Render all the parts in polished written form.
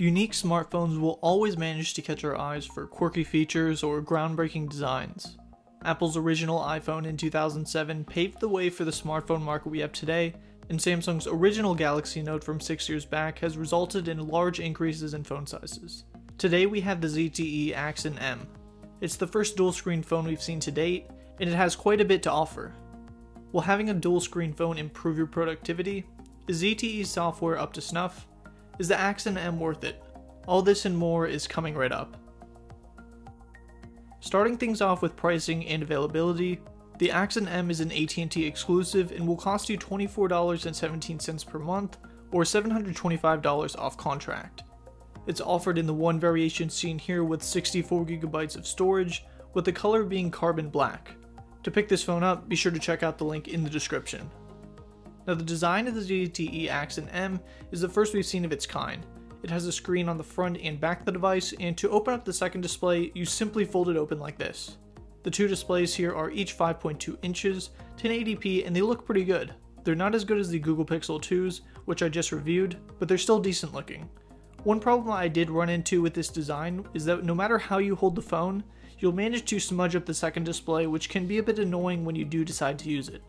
Unique smartphones will always manage to catch our eyes for quirky features or groundbreaking designs. Apple's original iPhone in 2007 paved the way for the smartphone market we have today, and Samsung's original Galaxy Note from 6 years back has resulted in large increases in phone sizes. Today we have the ZTE Axon M. It's the first dual-screen phone we've seen to date, and it has quite a bit to offer. Will having a dual-screen phone improve your productivity? Is ZTE's software up to snuff? Is the Axon M worth it? All this and more is coming right up. Starting things off with pricing and availability, the Axon M is an AT&T exclusive and will cost you $24.17 per month or $725 off contract. It's offered in the one variation seen here with 64GB of storage, with the color being carbon black. To pick this phone up, be sure to check out the link in the description. Now, the design of the ZTE Axon M is the first we've seen of its kind. It has a screen on the front and back of the device, and to open up the second display, you simply fold it open like this. The two displays here are each 5.2 inches, 1080p, and they look pretty good. They're not as good as the Google Pixel 2s, which I just reviewed, but they're still decent looking. One problem I did run into with this design is that no matter how you hold the phone, you'll manage to smudge up the second display, which can be a bit annoying when you do decide to use it.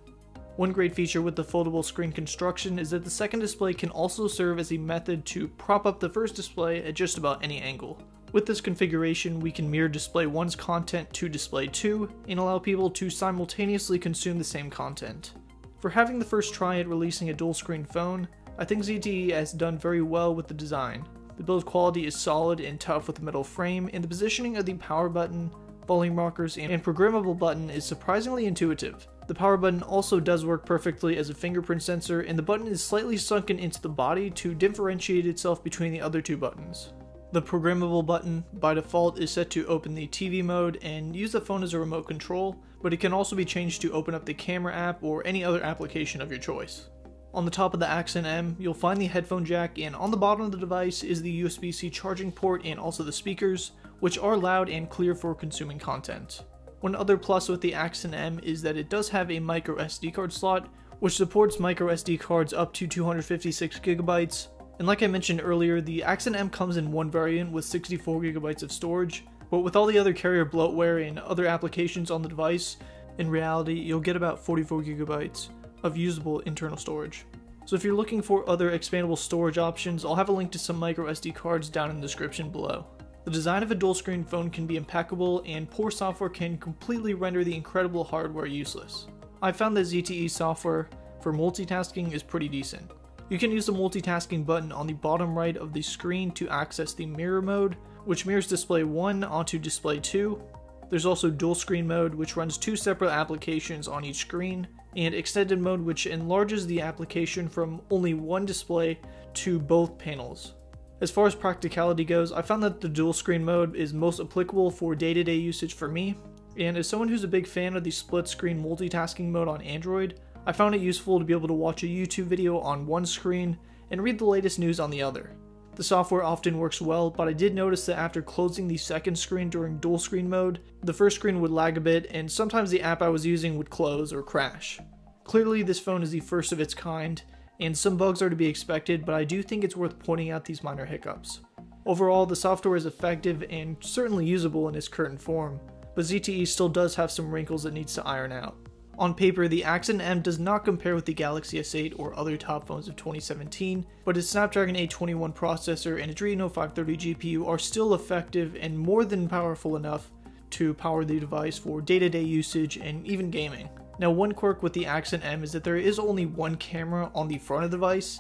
One great feature with the foldable screen construction is that the second display can also serve as a method to prop up the first display at just about any angle. With this configuration, we can mirror display 1's content to display 2 and allow people to simultaneously consume the same content. For having the first try at releasing a dual screen phone, I think ZTE has done very well with the design. The build quality is solid and tough with the metal frame, and the positioning of the power button, volume rockers, and programmable button is surprisingly intuitive. The power button also does work perfectly as a fingerprint sensor, and the button is slightly sunken into the body to differentiate itself between the other two buttons. The programmable button, by default, is set to open the TV mode and use the phone as a remote control, but it can also be changed to open up the camera app or any other application of your choice. On the top of the Axon M, you'll find the headphone jack, and on the bottom of the device is the USB-C charging port and also the speakers, which are loud and clear for consuming content. One other plus with the Axon M is that it does have a MicroSD card slot, which supports MicroSD cards up to 256GB, and like I mentioned earlier, the Axon M comes in one variant with 64GB of storage, but with all the other carrier bloatware and other applications on the device, in reality you'll get about 44GB of usable internal storage. So if you're looking for other expandable storage options, I'll have a link to some MicroSD cards down in the description below. The design of a dual screen phone can be impeccable, and poor software can completely render the incredible hardware useless. I found that ZTE software for multitasking is pretty decent. You can use the multitasking button on the bottom right of the screen to access the mirror mode, which mirrors display 1 onto display 2. There's also dual screen mode, which runs two separate applications on each screen, and extended mode, which enlarges the application from only one display to both panels. As far as practicality goes, I found that the dual screen mode is most applicable for day-to-day usage for me, and as someone who's a big fan of the split screen multitasking mode on Android, I found it useful to be able to watch a YouTube video on one screen and read the latest news on the other. The software often works well, but I did notice that after closing the second screen during dual screen mode, the first screen would lag a bit, and sometimes the app I was using would close or crash. Clearly, this phone is the first of its kind, and some bugs are to be expected, but I do think it's worth pointing out these minor hiccups. Overall, the software is effective and certainly usable in its current form, but ZTE still does have some wrinkles it needs to iron out. On paper, the Axon M does not compare with the Galaxy S8 or other top phones of 2017, but its Snapdragon 821 processor and Adreno 530 GPU are still effective and more than powerful enough to power the device for day-to-day usage and even gaming. Now, one quirk with the Axon M is that there is only one camera on the front of the device,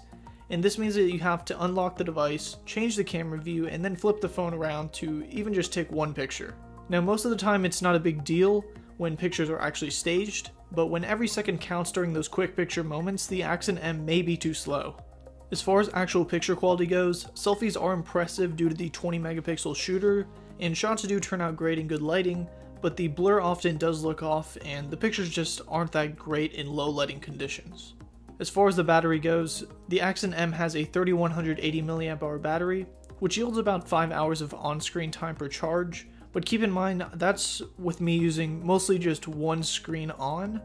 and this means that you have to unlock the device, change the camera view, and then flip the phone around to even just take one picture. Now, most of the time it's not a big deal when pictures are actually staged, but when every second counts during those quick picture moments, the Axon M may be too slow. As far as actual picture quality goes, selfies are impressive due to the 20 megapixel shooter, and shots do turn out great in good lighting, but the blur often does look off, and the pictures just aren't that great in low lighting conditions. As far as the battery goes, the Axon M has a 3180 mAh battery, which yields about 5 hours of on-screen time per charge, but keep in mind that's with me using mostly just one screen on,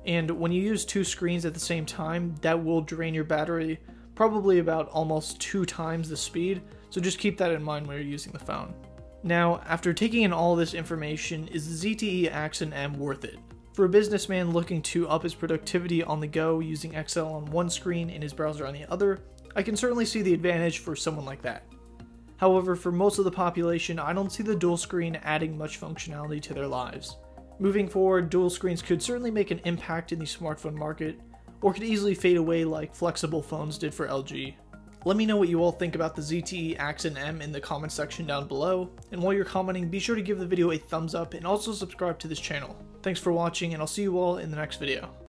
and when you use two screens at the same time, that will drain your battery probably about almost 2 times the speed, so just keep that in mind when you're using the phone. Now, after taking in all this information, is the ZTE Axon M worth it? For a businessman looking to up his productivity on the go using Excel on one screen and his browser on the other, I can certainly see the advantage for someone like that. However, for most of the population, I don't see the dual screen adding much functionality to their lives. Moving forward, dual screens could certainly make an impact in the smartphone market, or could easily fade away like flexible phones did for LG. Let me know what you all think about the ZTE Axon M in the comment section down below, and while you're commenting, be sure to give the video a thumbs up and also subscribe to this channel. Thanks for watching, and I'll see you all in the next video.